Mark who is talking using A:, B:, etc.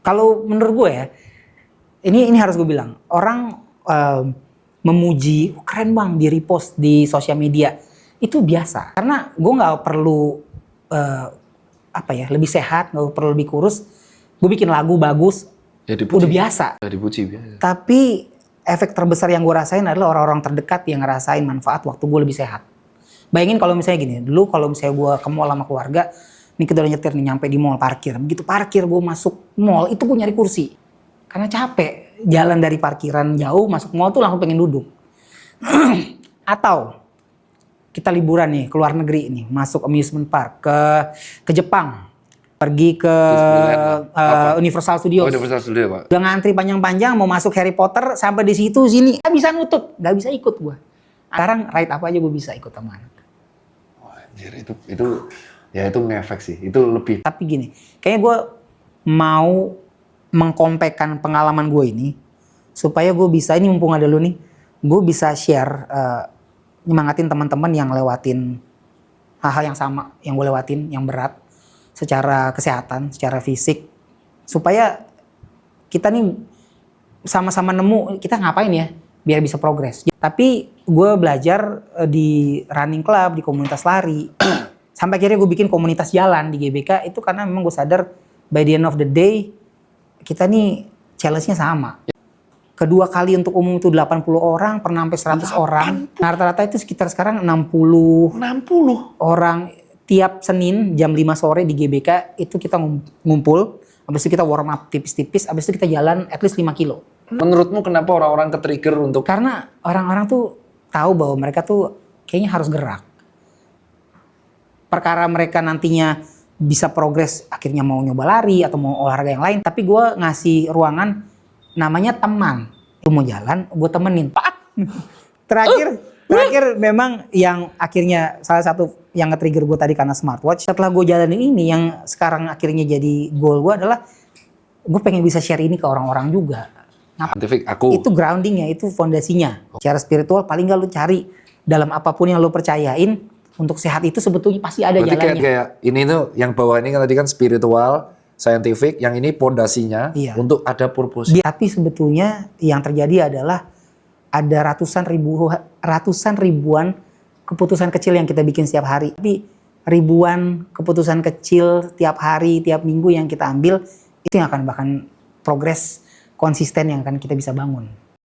A: Kalau menurut gue ya, ini harus gue bilang, orang memuji keren bang di repost di sosial media itu biasa. Karena gue nggak perlu lebih sehat, nggak perlu lebih kurus. Gue bikin lagu bagus,
B: Ya dipuji.
A: udah biasa.
B: Ya dipuji biasa.
A: Tapi efek terbesar yang gue rasain adalah orang-orang terdekat yang ngerasain manfaat waktu gue lebih sehat. Bayangin kalau misalnya gini, dulu kalau misalnya gue ke mall sama keluarga, nih kita udah nyetir nih nyampe di mall parkir. Begitu parkir gue masuk mall, itu gue nyari kursi. Karena capek, jalan dari parkiran jauh masuk mall tuh langsung pengen duduk. Atau kita liburan nih ke luar negeri nih, masuk amusement park ke Jepang. Pergi ke Universal Studios.
B: Oh, Universal Studios, Pak.
A: Udah ngantri panjang-panjang mau masuk Harry Potter, sampai di situ sini nggak bisa nutup, nggak bisa ikut gue. Sekarang ride apa aja gue bisa ikut sama anak.
B: Wah, anjir, itu ngefek sih. Itu lebih.
A: Tapi gini, kayaknya gue mau mengkompakkan pengalaman gue ini supaya gue bisa, ini mumpung ada lu nih, gue bisa share, nyemangatin teman-teman yang lewatin hal-hal yang sama yang gue lewatin, yang berat secara kesehatan, secara fisik, supaya kita nih sama-sama nemu kita ngapain ya biar bisa progres. Tapi gue belajar di running club, di komunitas lari, sampai akhirnya gue bikin komunitas jalan di GBK itu karena memang gue sadar by the end of the day kita nih challenge-nya sama. Kedua kali untuk umum itu 80 orang, pernah sampai 100 orang. Nah, rata-rata itu sekitar sekarang 60 orang tiap Senin jam 5 sore di GBK itu kita ngumpul. Habis itu kita warm up tipis-tipis, habis itu kita jalan at least 5 kilo.
B: Menurutmu kenapa orang-orang ke-trigger untuk?
A: Karena orang-orang tuh tahu bahwa mereka tuh kayaknya harus gerak. Perkara mereka nantinya bisa progres, akhirnya mau nyoba lari atau mau olahraga yang lain. Tapi gue ngasih ruangan namanya teman. Lu mau jalan, gue temenin. Terakhir memang yang akhirnya salah satu yang nge-trigger gue tadi karena smartwatch. Setelah gue jalanin ini, yang sekarang akhirnya jadi goal gue adalah gue pengen bisa share ini ke orang-orang juga.
B: Scientific, aku.
A: Itu groundingnya, itu fondasinya. Secara spiritual paling gak lu cari dalam apapun yang lu percayain, untuk sehat itu sebetulnya pasti ada
B: berarti
A: jalannya.
B: Kayak ini tuh yang bawah ini kan tadi kan spiritual, scientific, yang ini pondasinya untuk ada purpose.
A: Tapi sebetulnya yang terjadi adalah ada ratusan ribuan keputusan kecil yang kita bikin setiap hari. Tapi ribuan keputusan kecil tiap hari, tiap minggu yang kita ambil, itu yang akan bahkan progres konsisten yang akan kita bisa bangun.